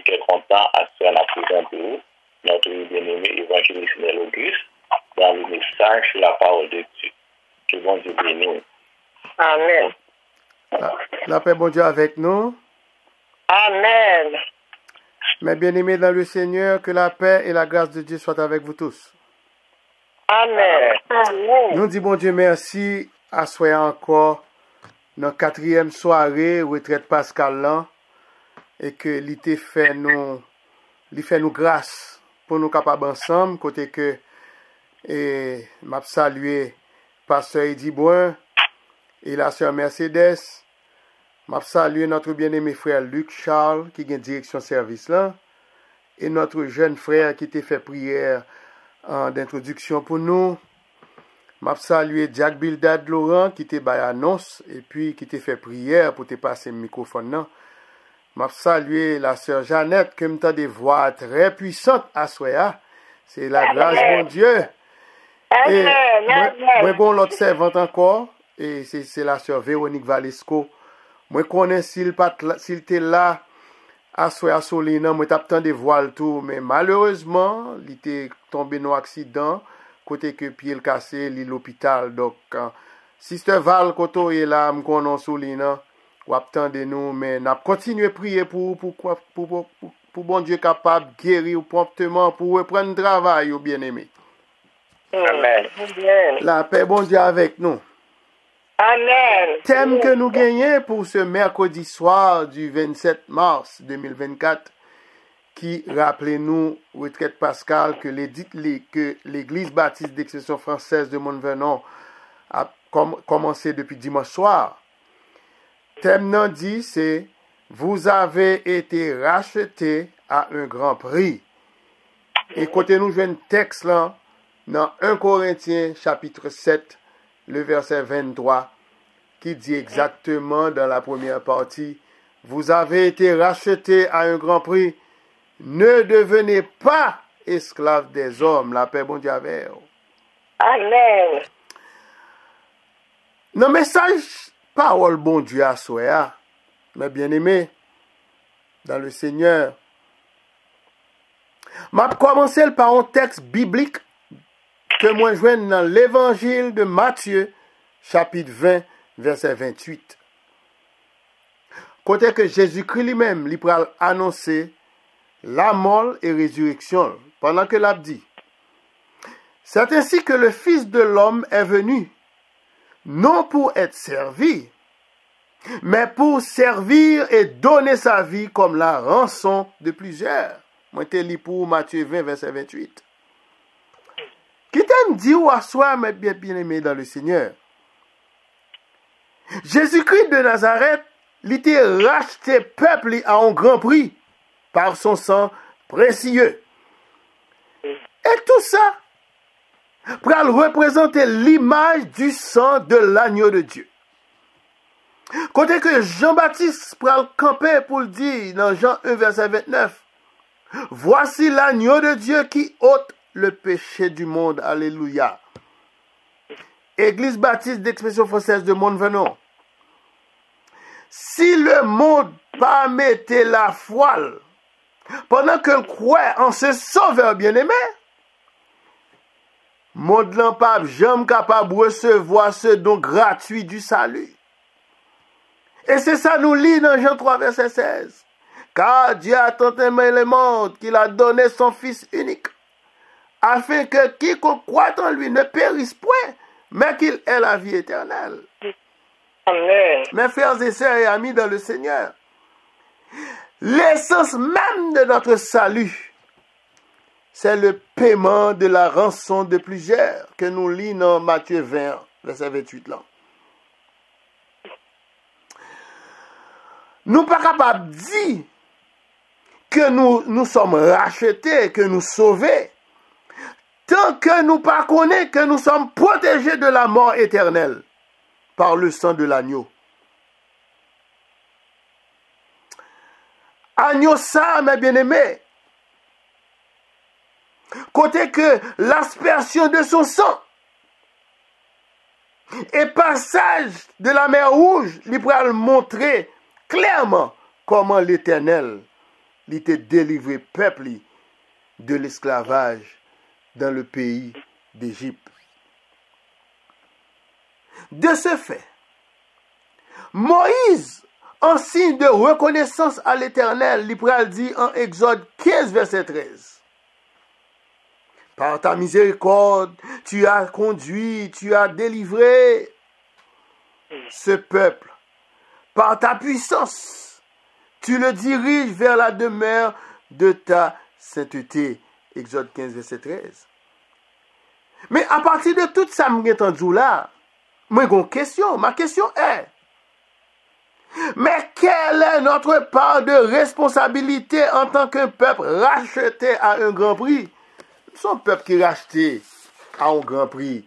et qui est content à ce qu'on a présenté notre bien-aimé évangéliste Nel Auguste dans le message sur la parole de Dieu. Que bon Dieu bénisse. Amen. La paix, bon Dieu, avec nous. Amen. Mes bien-aimés dans le Seigneur, que la paix et la grâce de Dieu soient avec vous tous. Amen. Amen. Nous disons, bon Dieu, merci à soi encore dans 4e soirée, retraite Pascal là, et que l'été fait nous grâce pour nous capables ensemble, côté que, et m'a salué Pasteur Eddie Brun et la sœur Mercedes, m'a salué notre bien-aimé frère Luc Charles, qui est direction service là, et notre jeune frère qui t'a fait prière d'introduction pour nous. M'a salué Jack Bildad Laurent qui t'a baillé annonce et puis qui t'a fait prière pour te passer le microphone là. M'a salué la sœur Jeannette qui m'a des voix très puissantes à Soya. C'est la grâce de Dieu. Et moi bon l'autre servante encore et c'est la sœur Véronique Valesco. Moi connais s'il était là à Soya Solina, moi t'attends des voiles tout mais malheureusement, il était tombé dans accident. Côté que pied le cassé, l'hôpital. Donc, Sister Val, Koto est là, m'konon soulina, ou attendez nous, mais n'a continué à prier pour bon Dieu capable de guérir promptement, pour reprendre le travail, ou bien aimé. Amen. La paix, bon Dieu, avec nous. Amen. Thème que nous gagnons pour ce mercredi soir du 27 mars 2024, qui, rappelez-nous, retraite Pascal, que l'Église baptiste d'expression française de Montvernon a commencé depuis dimanche soir. Thème non dit, c'est « Vous avez été rachetés à un grand prix ». Et côté nous, j'ai un texte là, dans 1 Corinthiens chapitre 7, le verset 23, qui dit exactement dans la première partie, « Vous avez été rachetés à un grand prix ». Ne devenez pas esclaves des hommes. La paix, bon Dieu, avec vous. Amen. Dans le message, parole, bon Dieu, à soi, mes bien-aimés, dans le Seigneur, m'a commencé par un texte biblique que moi je joigne dans l'évangile de Matthieu, chapitre 20, verset 28. Côté que Jésus-Christ lui-même, lui pral annoncer la mort et résurrection, pendant que l'a dit. C'est ainsi que le Fils de l'homme est venu, non pour être servi, mais pour servir et donner sa vie comme la rançon de plusieurs. Moi, je lis pour Matthieu 20, verset 28. Qui t'aime dit ou à soi, mes bien-aimés dans le Seigneur? Jésus-Christ de Nazareth, il était racheté peuple à un grand prix, par son sang précieux. Et tout ça pour représenter l'image du sang de l'agneau de Dieu. Côté que Jean-Baptiste pral camper pour le dire dans Jean 1 verset 29. Voici l'agneau de Dieu qui ôte le péché du monde. Alléluia. Église baptiste d'expression française de Montvernon. Si le monde pas mettait la foi pendant que croit en ce sauveur bien-aimé, monde l'en pas jamais capable de recevoir ce don gratuit du salut. Et c'est ça nous lit dans Jean 3 verset 16. Car Dieu a tant aimé le monde qu'il a donné son Fils unique, afin que quiconque croit en lui ne périsse point, mais qu'il ait la vie éternelle. Amen. Mes frères et sœurs et amis dans le Seigneur, l'essence même de notre salut, c'est le paiement de la rançon de plusieurs que nous lisons dans Matthieu 20, verset 28 là. Nous ne sommes pas capables de dire que nous sommes rachetés, que nous sauvés, tant que nous ne connaissons pas que nous sommes protégés de la mort éternelle par le sang de l'agneau. Agneau ça, mes bien-aimés, côté que l'aspersion de son sang et passage de la mer Rouge, il pourra montrer clairement comment l'Éternel il t'a délivré peuple de l'esclavage dans le pays d'Égypte. De ce fait, Moïse, en signe de reconnaissance à l'Éternel, il dit en Exode 15, verset 13. Par ta miséricorde, tu as conduit, tu as délivré ce peuple. Par ta puissance, tu le diriges vers la demeure de ta sainteté. Exode 15, verset 13. Mais à partir de tout ça, là, moi, j'ai une question. Ma question est, mais quelle est notre part de responsabilité en tant qu'un peuple racheté à un grand prix? Nous sommes un peuple qui est racheté à un grand prix.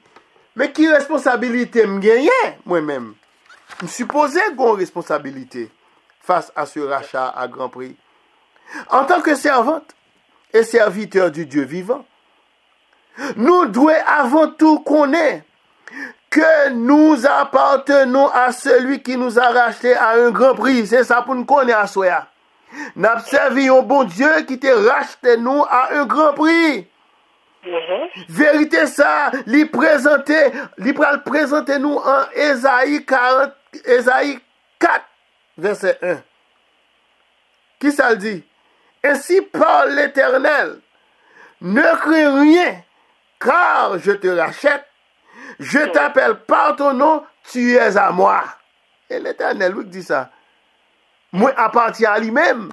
Mais qui responsabilité me gagne moi-même? Je suppose qu'on a une responsabilité face à ce rachat à grand prix. En tant que servante et serviteur du Dieu vivant, nous devons avant tout connaître que nous appartenons à celui qui nous a rachetés à un grand prix. C'est ça pour nous connaître à soi. Nous avons servi un bon Dieu qui t'a racheté nous à un grand prix. Vérité ça, il présente nous en Ésaïe 4, verset 1. Qui ça le dit? Ainsi parle l'Éternel, ne crains rien, car je te rachète. Je t'appelle par ton nom, tu es à moi. Et l'Éternel lui dit ça. Moi appartiens à lui-même.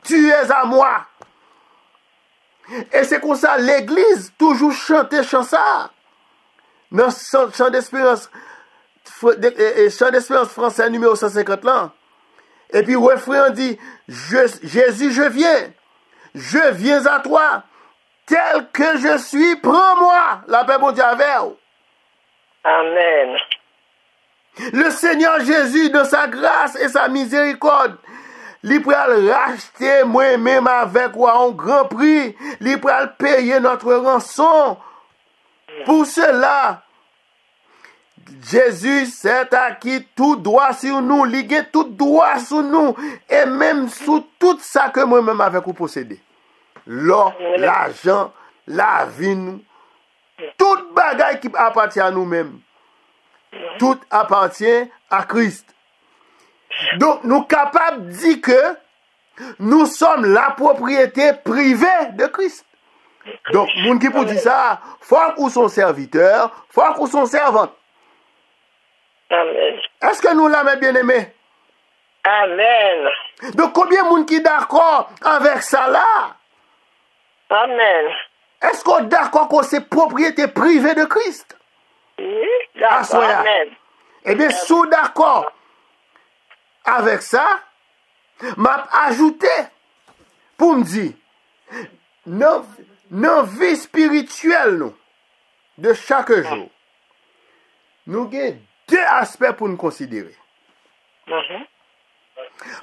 Tu es à moi. Et c'est comme ça, l'Église toujours chantait chant ça. Dans Chant d'Espérance français numéro 150 là. Et puis refrain dit, Jésus, je viens à toi. Tel que je suis, prends-moi. La paix, mon Dieu, avec vous. Amen. Le Seigneur Jésus, de sa grâce et sa miséricorde, il peut racheter moi-même avec un grand prix. Il peut payer notre rançon. Pour cela, Jésus s'est acquis tout droit sur nous. Il a tout droit sur nous. Et même sur tout ça que moi-même avec vous posséder. L'or, l'argent, la vie, nous. Toute bagaille qui appartient à nous-mêmes. Tout appartient à Christ. Donc, nous sommes capables de dire que nous sommes la propriété privée de Christ. Donc, moun qui pour dire ça, faut qu'on soit serviteur, faut qu'on soit servante. Amen. Est-ce que nous l'avons bien aimé? Amen. Donc, combien de monde qui est d'accord avec ça là? Amen. Est-ce qu'on est d'accord que c'est propriété privée de Christ? Oui, d'accord. Amen. Eh bien, sous d'accord avec ça, m'a ajouté pour me dire, dans vie spirituelle nous, de chaque jour, nous avons deux aspects pour nous considérer.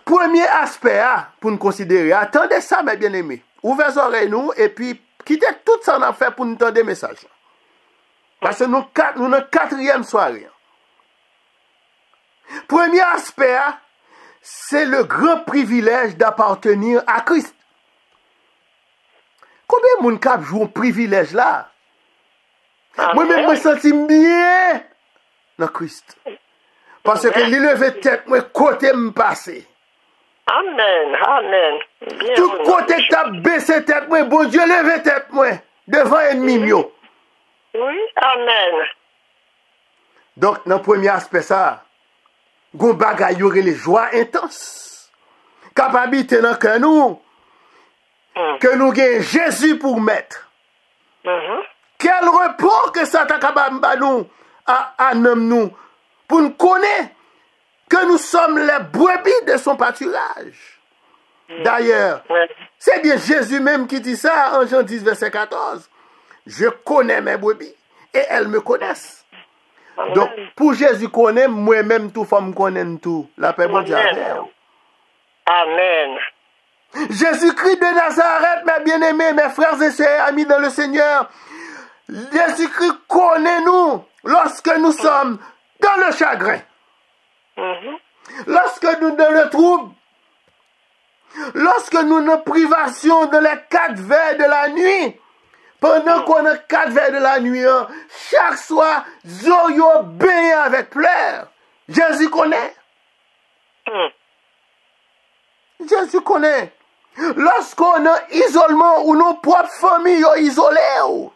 Premier aspect pour nous considérer, attendez ça mes bien-aimés, ouvrez les oreilles nous et puis quittez tout ça qu'on a fait pour nous entendre des messages. Parce que nous sommes quatrième soirée. Premier aspect, c'est le grand privilège d'appartenir à Christ. Combien de monde cap joue un privilège là? Moi-même, je me sens bien dans Christ. Parce que il levé tête, moi, côté me passer. Amen. Amen. Bien, Tout côté que tu as baissé tête, moi, bon Dieu, levé tête, moi, devant ennemi mio. Oui, amen. Donc, dans le premier aspect, ça, gon bagay yore les joies intenses. Capacité dans que nous gagnons Jésus pour mettre. Quel repos que ça t'a capable nous à nous pour nous connaître que nous sommes les brebis de son pâturage. D'ailleurs, c'est bien Jésus même qui dit ça en Jean 10, verset 14. Je connais mes brebis et elles me connaissent. Donc, pour Jésus connaître, moi-même, tout femme connaît tout. La paix mondiale. Amen. Jésus-Christ de Nazareth, mes bien-aimés, mes frères et sœurs, amis dans le Seigneur, Jésus-Christ connaît nous lorsque nous sommes dans le chagrin. Lorsque nous dans le trouble. Lorsque nous nous privations de les 4 veilles de la nuit, pendant qu'on a 4 veilles de la nuit, hein, chaque soir, Zoyo baigné avec pleurs. Jésus connaît. Jésus connaît. Lorsqu'on a isolement ou nos propres familles sont isolées,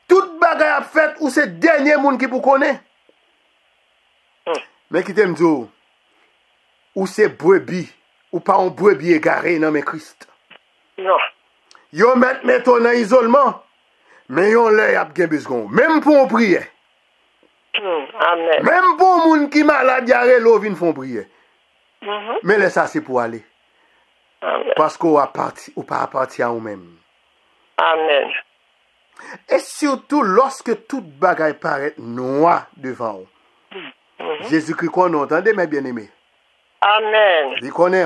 toute bagaille a fait ou c'est dernier monde qui vous connaît. Mais qui t'aime dire, ou c'est brebis, ou pas un brebis égaré dans mes Christ. Non. Yo mettent en isolement, mais yon l'œil a bien besoin. Même pour on prier. Amen. Même pour un monde qui malade, yare l'eau vin font prier. Mais laisse ça c'est pour aller. Amen. Parce qu'on a parti, ou pas appartient à vous-même. Amen. Et surtout lorsque toute bagaille paraît noire devant vous. Jésus-Christ qu'on entendez, mes bien-aimés. Amen. Il connaît.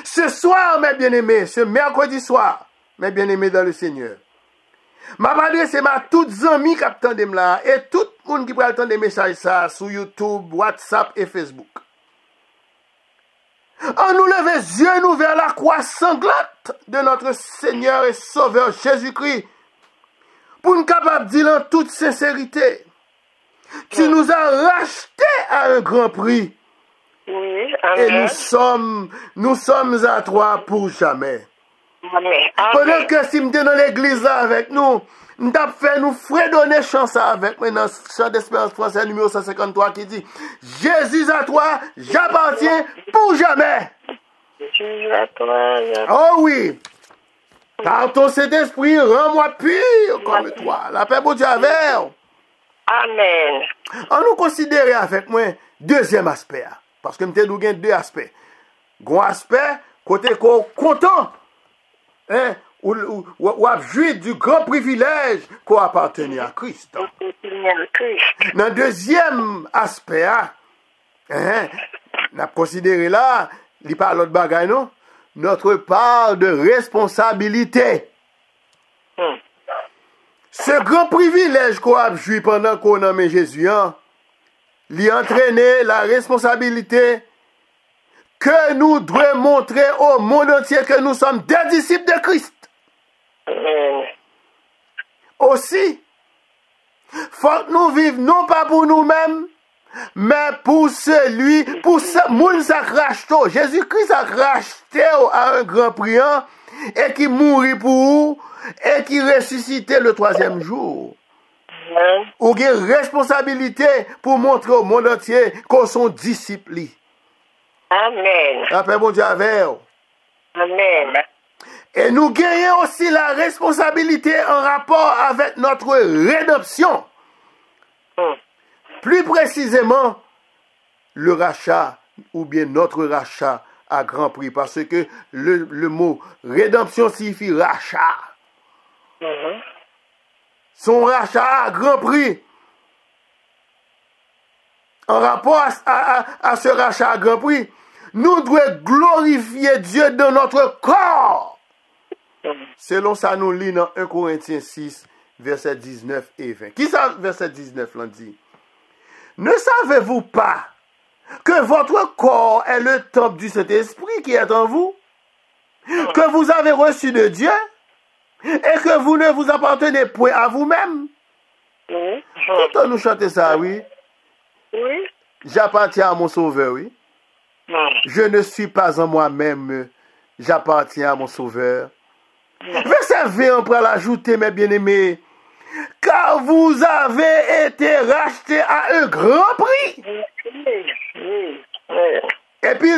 Ce soir, mes bien-aimés, ce mercredi soir, mes bien-aimés dans le Seigneur, ma adresse c'est ma toutes amis qui attendent là et tout le monde qui peut attendre des messages ça sur YouTube, WhatsApp et Facebook. On nous lève les yeux nous vers la croix sanglante de notre Seigneur et Sauveur Jésus-Christ pour nous capables de dire en toute sincérité, tu nous as rachetés à un grand prix. Oui, Et amen. nous sommes à toi pour jamais. Amen. Pendant Amen. que si nous sommes dans l'église là avec nous, nous avons fait nous fredonner chance avec maintenant chant d'espérance français numéro 153 qui dit Jésus à toi, j'appartiens pour jamais. Jésus à toi. Oh oui. Car ton Saint-Esprit rend-moi pur comme toi. La paix pour Dieu avec. Amen. On nous considère avec moi deuxième aspect. Parce que nous avons 2 aspects. Grand aspect, côté content. Hein, ou a joué du grand privilège qu'on appartenait à Christ. Dans le deuxième aspect, hein, on a considéré là, il parle l'autre bagaille, non? Notre part de responsabilité. Ce grand privilège qu'on a joué pendant qu'on a mis Jésus, hein, lui entraîner la responsabilité que nous devons montrer au monde entier que nous sommes des disciples de Christ. Aussi, faut que nous vivions non pas pour nous-mêmes, mais pour celui, pour ce monde qui a racheté, Jésus-Christ a racheté à un grand prix et qui mourit pour vous et qui ressuscitait le 3e jour. Ou qui a responsabilité pour montrer au monde entier qu'on sont disciples. Amen. Après mon Dieu avec vous. Amen. Et nous gagnons aussi la responsabilité en rapport avec notre rédemption. Plus précisément, le rachat, ou bien notre rachat à grand prix, parce que le mot rédemption signifie rachat. Son rachat à grand prix. En rapport à ce rachat à grand prix, nous devons glorifier Dieu dans notre corps. Selon ça, nous lit dans 1 Corinthiens 6, versets 19 et 20. Qui ça, verset 19, l'on dit? Ne savez-vous pas que votre corps est le temple du Saint-Esprit qui est en vous, que vous avez reçu de Dieu, et que vous ne vous appartenez point à vous-même? Quand nous chantons ça, oui. Oui. J'appartiens à mon Sauveur, oui. Je ne suis pas en moi-même, j'appartiens à mon Sauveur. Verset 20, on peut l'ajouter, mes bien-aimés. Car vous avez été rachetés à un grand prix. Et puis,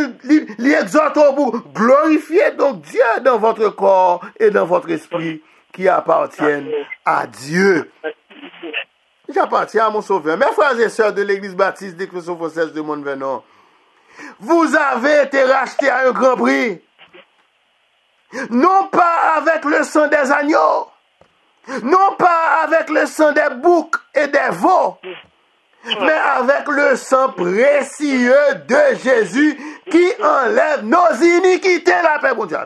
il exhorte pour glorifier donc Dieu dans votre corps et dans votre esprit qui appartiennent à Dieu. J'appartiens à mon Sauveur. Mes frères et sœurs de l'Église baptiste des Christos françaises de Mont-Vernon, vous avez été rachetés à un grand prix. Non pas avec le sang des agneaux, non pas avec le sang des boucs et des veaux, mais avec le sang précieux de Jésus qui enlève nos iniquités. La paix, bon Dieu.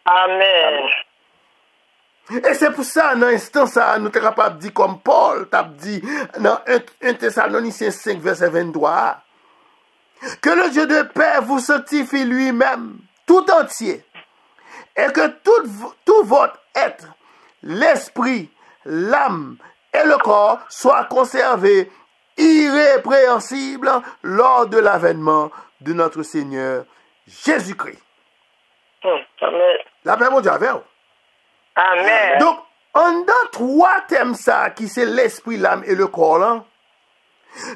Amen. Et c'est pour ça, dans l'instant, ça, nous sommes capables de dire comme Paul t'a dit dans 1 Thessaloniciens 5, verset 23. Que le Dieu de paix vous sanctifie lui-même, tout entier, et que tout votre être, l'esprit, l'âme et le corps soient conservés irrépréhensibles lors de l'avènement de notre Seigneur Jésus-Christ. Amen. La paix, mon Dieu, avec vous. Amen. Donc, on a trois thèmes ça, qui c'est l'esprit, l'âme et le corps, là.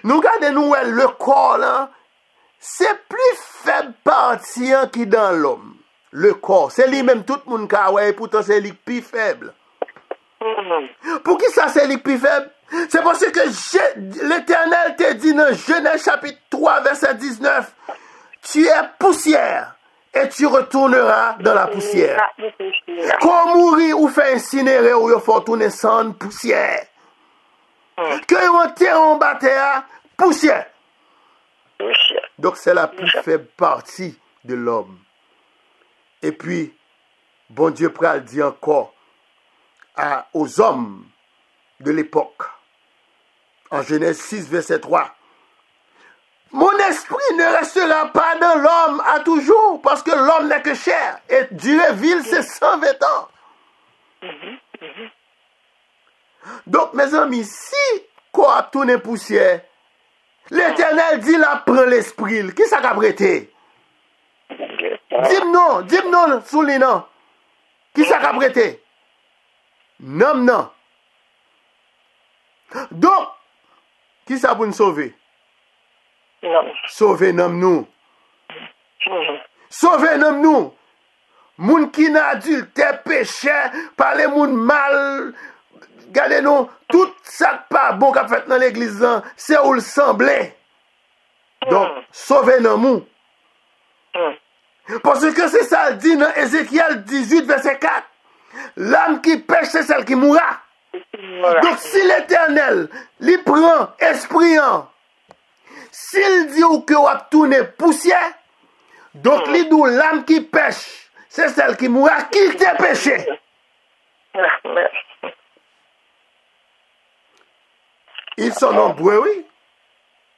Nous regardons, le corps, là, c'est plus faible partie qui dans l'homme. Le corps, c'est lui-même tout le monde qui a, ouais, pourtant c'est lui plus faible. Pour qui ça c'est lui plus faible? C'est parce que l'Éternel te dit dans Genèse chapitre 3, verset 19, tu es poussière et tu retourneras dans la poussière. Quand mourir ou faire incinérer ou il faut retourner sans poussière. Que on terre en bataille, poussière. Donc c'est la plus faible partie de l'homme. Et puis, bon Dieu pral dit encore aux hommes de l'époque, en Genèse 6, verset 3, mon esprit ne restera pas dans l'homme à toujours, parce que l'homme n'est que chair, et durée ville, c'est 120 ans. Donc, mes amis, si quoi tourne poussière, l'Éternel dit là, prend l'esprit, qui ça a prêté? Dis-moi non, sous les noms. Qui ça a prêté? Non. Donc, qui ça pour nous sauver? Non. Sauver nous. Sauver nous. Moun qui n'a adultère, péché, parler moun mal, regardez nous, tout ça pas bon qu'a fait dans l'église, c'est où le semblait. Donc, sauver nous. Parce que c'est ça dit dans Ézéchiel 18, verset 4. L'âme qui pêche, c'est celle qui mourra. Donc si l'Éternel lui prend esprit, s'il dit ou que va tourner poussière, donc lui dit l'âme qui pêche, c'est celle qui mourra, qu'il t'a péché. Ils sont nombreux, oui.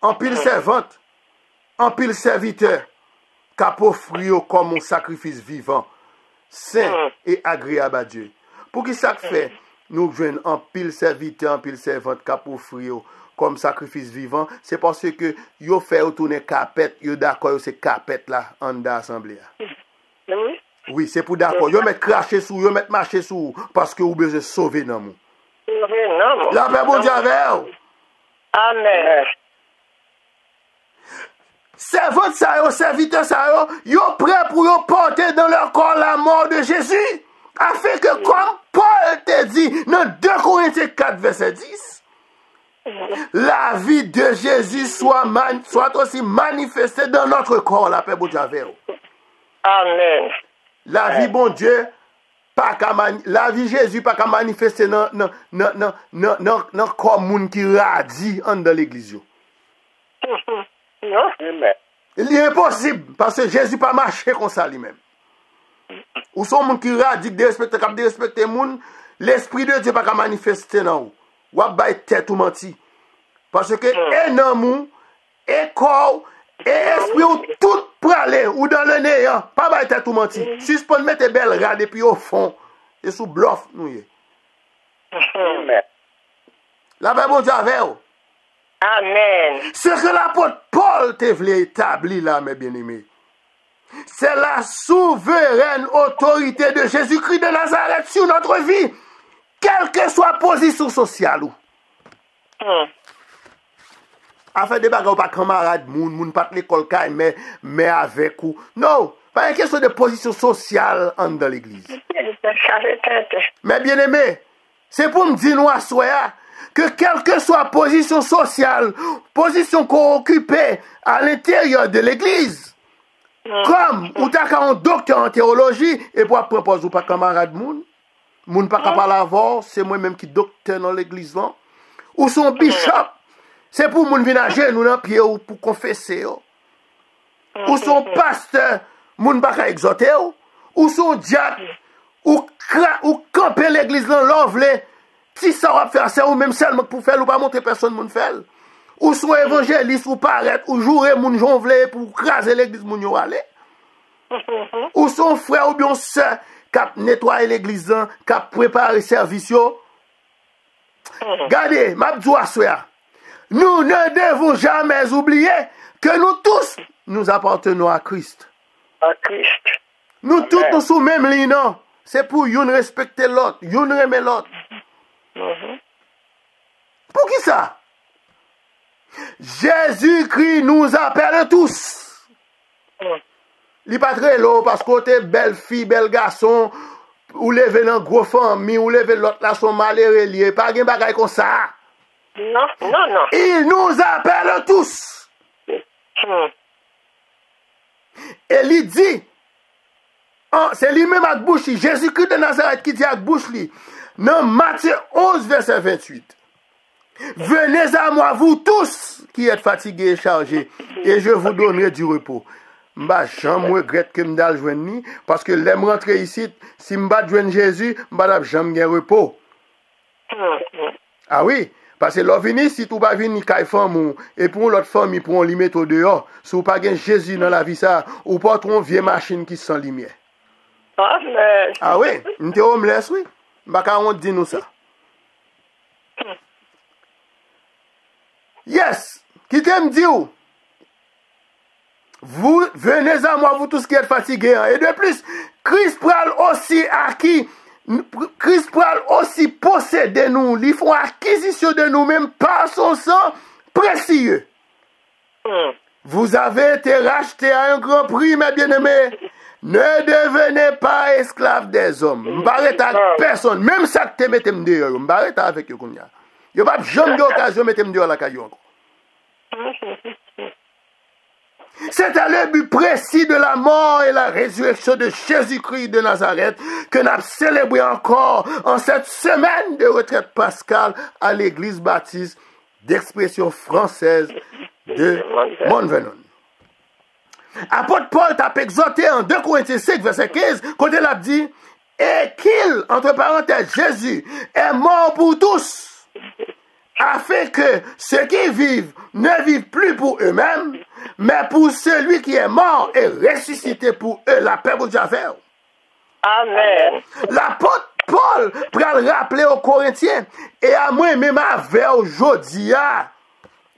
En pile servante, en pile serviteur, qu'a offrir comme un sacrifice vivant, saint et agréable à Dieu. Pour qui ça fait, nous jouons en pile serviteur, en pile servante, qu'a offrir comme sacrifice vivant, c'est parce que yo fait retourner capette, yo d'accord, c'est capette là, en d'assemblée. Oui, c'est pour d'accord. Yo mettre cracher sous, yo mettre marcher sous, parce que vous besoin sauver dans nous. La paix, bon Dieu, avec vous. Amen. Servante ça yo, serviteur ça yo prêt pour yo porter dans leur corps la mort de Jésus. Afin que comme Paul te dit dans 2 Corinthiens 4, verset 10, la vie de Jésus soit aussi manifestée dans notre corps, la paix bon Dieu avec vous. Amen. La vie bon Dieu, la vie Jésus pas qu'à manifester dans corps moun qui radie dans l'église. Il est impossible parce que Jésus pas marché comme ça lui-même. Ou son monde qui radique de respecter moun, l'esprit de Dieu pas qu'à manifester dans ou. Ou à bailler tête ou menti. Parce que et dans mou, et corps, et esprit ou tout pralé ou dans le néant, pas bailler tête ou menti. Suspend mettre belle rade et puis au fond, et sous bluff nous y. La paix bon Dieu avec vous. Amen. Ce que l'apôtre Paul te voulait établir là, mes bien-aimés, c'est la souveraine autorité de Jésus-Christ de Nazareth sur notre vie, quelle que soit la position sociale. Afin de bagarre pas camarade, moun pas l'école mais avec ou. Non, pas une question de position sociale dans l'église. Mais bien-aimés, c'est pour me dire nous à soi que quelle que soit la position sociale, position qu'on occupe à l'intérieur de l'église, comme ou t'as un docteur en théologie, et pour proposer ou pas camarade moun pas capable avoir, c'est moi-même qui docteur dans l'église là, ou son bishop, c'est pour moun venir à genoux dans pied ou pour confesser, ou son pasteur, moun pas exhorter, ou son diacre, ou camper l'église dans l'envelé. Si ça va faire ça ou même seulement pour faire ou pas montrer personne moun fait. ou son évangéliste, ou paraître, ou jouer moun jonvle pour craser l'église moun yo aller. Ou son frère ou bien sœur qui a nettoyé l'église, qui a préparé service yo. Regardez, m'a dit à soya. Nous ne devons jamais oublier que nous tous, nous appartenons à Christ. À Christ. Nous tous, nous sommes même ligne, non? C'est pour yon respecter l'autre, yon aimer l'autre. Pour qui ça? Jésus-Christ nous appelle tous. Li pas très long parce que t'es belle fille, bel garçon, ou lever dans gros famille, ou lever l'autre là son malheureux lié, pas gen bagay comme ça. Non, non, non. Il nous appelle tous. Et il dit, c'est lui-même avec bouche, Jésus-Christ de Nazareth qui dit avec bouche li, dans Matthieu 11, verset 28. Venez à moi, vous tous qui êtes fatigués et chargés, et je vous donnerai du repos. Mba jamais regrette que m'dal joindre ni, parce que l'aime rentrer ici, si m'ba joindre Jésus, m'ba jamais gen repos. Ah oui, parce que l'on vini, si tout pas vini kay femme et pour l'autre famille pour on li mettre au dehors, si ou pas gen Jésus dans la vie ça, ou pas ton vieille machine qui sans lumière. Amen. Ah oui, m'te homeless oui. M'ba ka on dit nous ça. Yes, qui t'aime dit ou? Vous venez à moi, vous tous qui êtes fatigués. Et de plus, Christ pral aussi acquis, Christ pral aussi posséder nous. Ils font acquisition de nous-mêmes par son sang précieux. Vous avez été rachetés à un grand prix, mes bien-aimés. Ne devenez pas esclaves des hommes. M'arrête avec personne. Même ça que te mettez dehors. M'arrête avec eux. Yo pas jamais d'occasion de mettre dehors la caillou encore. C'est à le but précis de la mort et la résurrection de Jésus-Christ de Nazareth que nous avons célébré encore en cette semaine de retraite pascale à l'église baptiste d'expression française de Montvenon. Apôtre Paul t'a exhorté en 2 Corinthiens 5, verset 15, quand il a dit, et qu'il, entre parenthèses, Jésus, est mort pour tous, afin que ceux qui vivent ne vivent plus pour eux-mêmes, mais pour celui qui est mort et ressuscité pour eux, la paix pour Dieu. Amen. L'apôtre Paul pour le rappeler aux Corinthiens, et à moi-même avec aujourd'hui,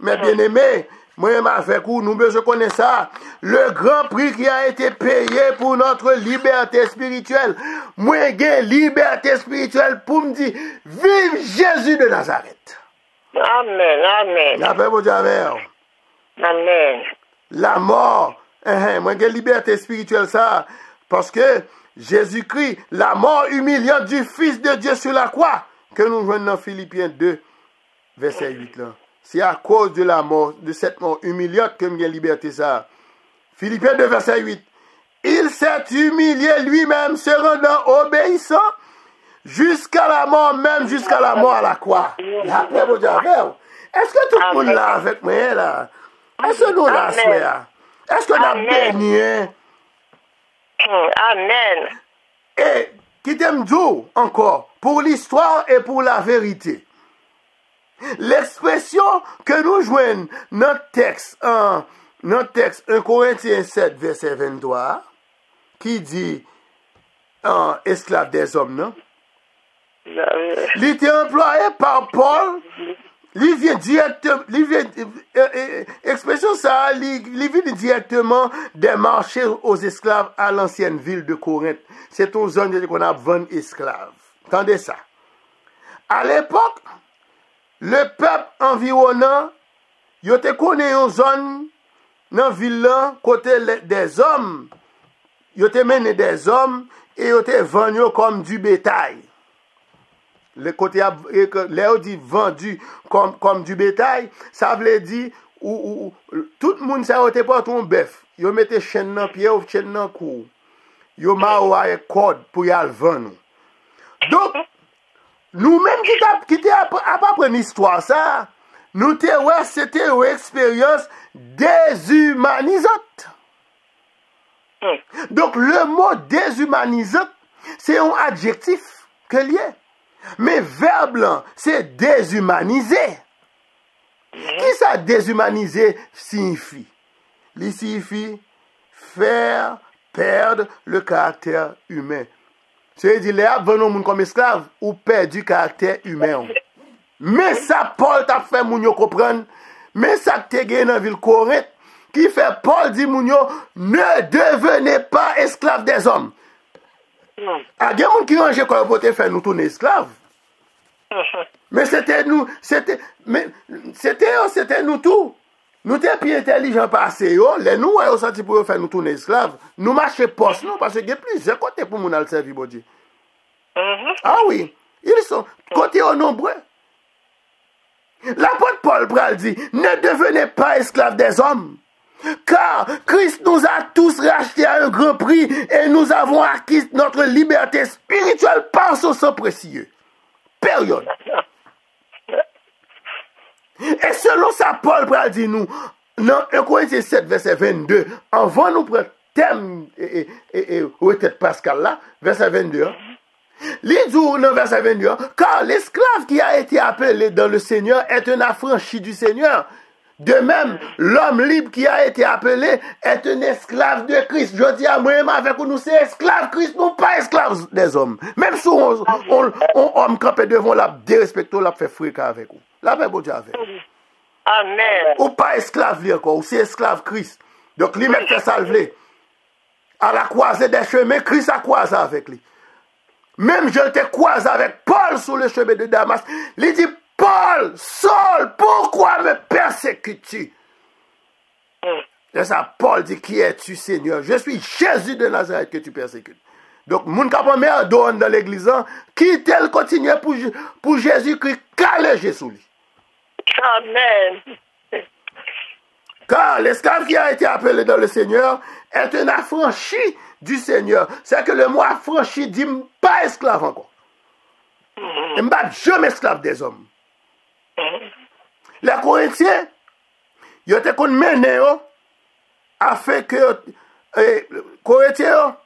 mes bien-aimés, moi-même avec vous, nous besoin connaître ça, le grand prix qui a été payé pour notre liberté spirituelle. Moi, j'ai liberté spirituelle pour me dire, vive Jésus de Nazareth. Amen, amen. La paix pour Dieu. Amen. La mort, moi j'ai liberté spirituelle ça, parce que Jésus-Christ, la mort humiliante du Fils de Dieu sur la croix, que nous voyons dans Philippiens 2, verset 8 là. C'est à cause de la mort, de cette mort humiliante que j'ai liberté ça. Philippiens 2, verset 8. Il s'est humilié lui-même, se rendant obéissant jusqu'à la mort, même jusqu'à la mort à la croix. La paix pour Dieu. Est-ce que tout le monde là avec moi là? Est-ce que nous la souhaitons? Est-ce que nous avons béni? Amen. Et qui t'aime dire encore, pour l'histoire et pour la vérité. L'expression que nous joignons dans notre texte 1 Corinthiens 7, verset 23, qui dit esclave des hommes, non? Il était employé par Paul. Il vient directement, expression ça, il vient directement des marchés aux esclaves à l'ancienne ville de Corinthe. C'est une zone qu'on a 20 esclaves. Entendez ça. À l'époque, le peuple environnant, il était connu une zone dans la ville côté des hommes. Il était mené des hommes et il était vendu comme du bétail. Le côté là dit vendu comme du bétail, ça veut dire où tout le monde ça était pas ton bœuf. Yo mettait chaîne dans pied ou chaîne dans cou. Yo marou avec corde pour y aller vendre. Donc nous-mêmes qui t'a apprendre l'histoire ça, nous te ouais c'était une expérience déshumanisante. Donc le mot déshumanisante c'est un adjectif que lié. Mais verbe blanc, c'est déshumaniser. Qui ça déshumaniser signifie? Il signifie faire perdre le caractère humain. C'est-à-dire, les gens comme esclaves ou perdent du caractère humain. Mais ça, Paul t'a fait moun yo comprendre. Mais ça te gagné dans la ville Corinthe, qui fait Paul dit moun yo, ne devenez pas esclaves des hommes. Il y a des gens qui ont rangé quoi pour te faire nous tourner esclaves. Mais c'était nous, c'était nous tout. Nous étions plus intelligents passés, les nous avons senti pour faire nous tourner esclaves. Nous marchons poste, nous, parce qu'il y a plusieurs côtés pour nous servir, bon Dieu. Ah oui, ils sont côté au nombreux. L'apôtre Paul Pral dit, ne devenez pas esclaves des hommes, car Christ nous a tous rachetés à un grand prix et nous avons acquis notre liberté spirituelle par son sang précieux. Période. Et selon ça, Paul Pral dit nous, dans 1 Corinthiens 7, verset 22, avant nous prendre thème et peut-être Pascal là, verset 22, il dit dans verset 22, car l'esclave qui a été appelé dans le Seigneur est un affranchi du Seigneur. De même, l'homme libre qui a été appelé est un esclave de Christ. Je dis à moi-même avec nous, c'est esclave Christ, non pas esclave des hommes. Même si on homme campé devant la dérespecto, la fait fricas avec vous. La fait bon Dieu avec vous. Amen. Ou pas esclave lui encore, ou c'est esclave Christ. Donc lui même fait salver. À la croisée des chemins, Christ a croisé avec lui. Même je te croise avec Paul sur le chemin de Damas. Il dit, Paul, Saul, pourquoi me persécutes-tu? Et ça, Paul dit, qui es-tu, Seigneur? Je suis Jésus de Nazareth que tu persécutes. Donc, mon capomère donne dans l'église, qui tel continue pour Jésus-Christ, calé sous lui. Amen. Car l'esclave qui a été appelé dans le Seigneur est un affranchi du Seigneur. C'est que le mot affranchi dit pas esclave encore. Et pas jamais esclave des hommes. Les Corinthiens, ils étaient qu'on mené a fait que Corinthiens,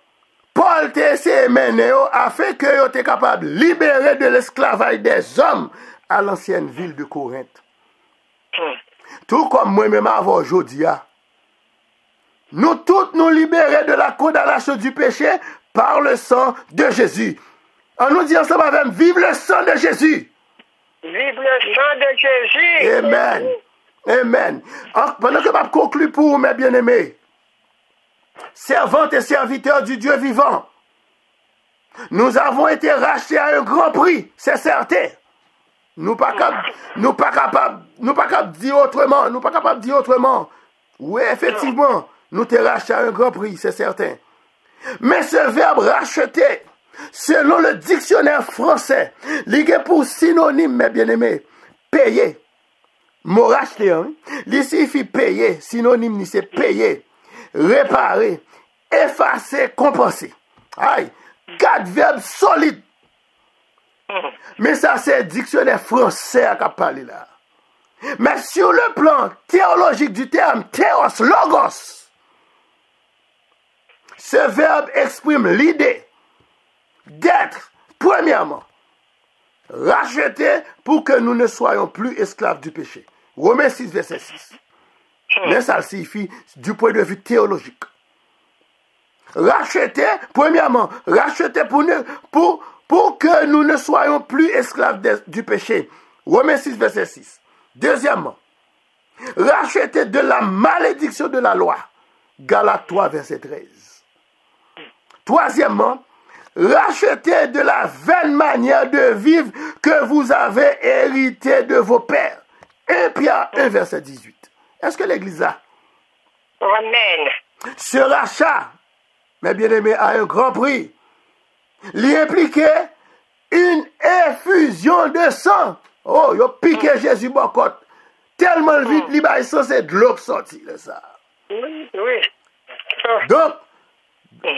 Paul t'a essayé de mener a fait que ils étaient capables de libérer de l'esclavage des hommes à l'ancienne ville de Corinthe. Tout comme moi-même avant aujourd'hui, nous tous nous libérer de la condamnation du péché par le sang de Jésus. On nous dit ensemble avec vive le sang de Jésus. Vive le sang de Jésus. Amen. Amen. Pendant que je conclue pour vous, mes bien-aimés, servantes et serviteurs du Dieu vivant, nous avons été rachetés à un grand prix, c'est certain. Nous pas capables de dire autrement. Oui, effectivement, nous t'es racheté à un grand prix, c'est certain. Mais ce verbe racheter, selon le dictionnaire français, il est pour synonyme, mes bien-aimés, payer. Mot racheter, hein? Il signifie payer, synonyme, c'est payer, réparer, effacer, compenser. Aïe, 4 verbes solides. Mais ça, c'est le dictionnaire français qui a parlé là. Mais sur le plan théologique du terme, théos, logos, ce verbe exprime l'idée d'être, premièrement, racheté pour que nous ne soyons plus esclaves du péché. Romains 6, verset 6. Mais ça signifie du point de vue théologique. Racheté, premièrement, racheté pour que nous ne soyons plus esclaves du péché. Romains 6, verset 6. Deuxièmement, racheté de la malédiction de la loi. Galates 3, verset 13. Troisièmement, racheté de la vaine manière de vivre que vous avez hérité de vos pères. 1 Pierre 1, verset 18. Est-ce que l'Église a? Amen. Ce rachat, mes bien-aimés, a un grand prix. Il impliquait une effusion de sang. Oh, il a piqué Jésus bocotte. Tellement vite, il a censé de l'eau sorti, ça. Oui. Donc,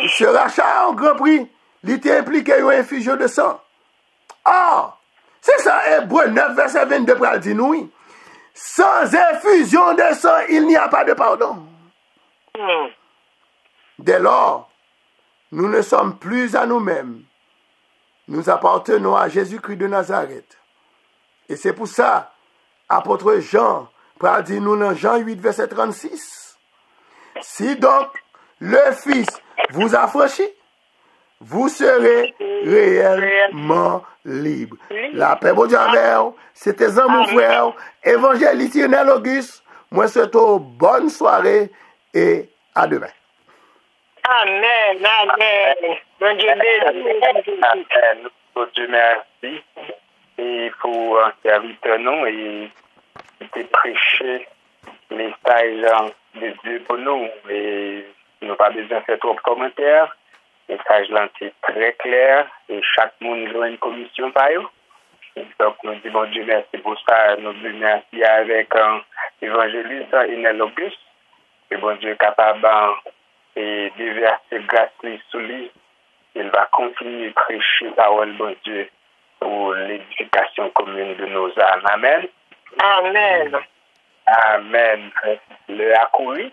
ce rachat a un grand prix. Il impliqué une effusion de sang. Ah, c'est ça, Hébreux 9, verset 22, pour le dire nous. Sans effusion de sang, il n'y a pas de pardon. Dès lors, nous ne sommes plus à nous-mêmes. Nous appartenons à Jésus-Christ de Nazareth. Et c'est pour ça, apôtre Jean pral di nou dans Jean 8, verset 36. Si donc le Fils vous affranchit, vous serez réellement libre. La paix, bon Dieu, avec vous. C'était Zan, mon frère, évangéliste Lionel Auguste. Moi, souhaite bonne soirée et à demain. Amen, amen. Bon Dieu béni. Amen. Bon Dieu merci. Et pour un serviteur, non, et prêcher les messages de Dieu pour nous. Et nous n'avons pas besoin de faire trop de commentaires. Le message là, c'est très clair. Et chaque monde a une commission par eux. Donc, nous disons, bon Dieu merci pour ça. Nous disons merci avec l'évangéliste Lionel Auguste. Et bon Dieu est capable et déverser grâce sur lui. Il va continuer à prêcher la parole, bon Dieu, pour l'édification commune de nos âmes. Amen. Amen. Amen. Le accouru.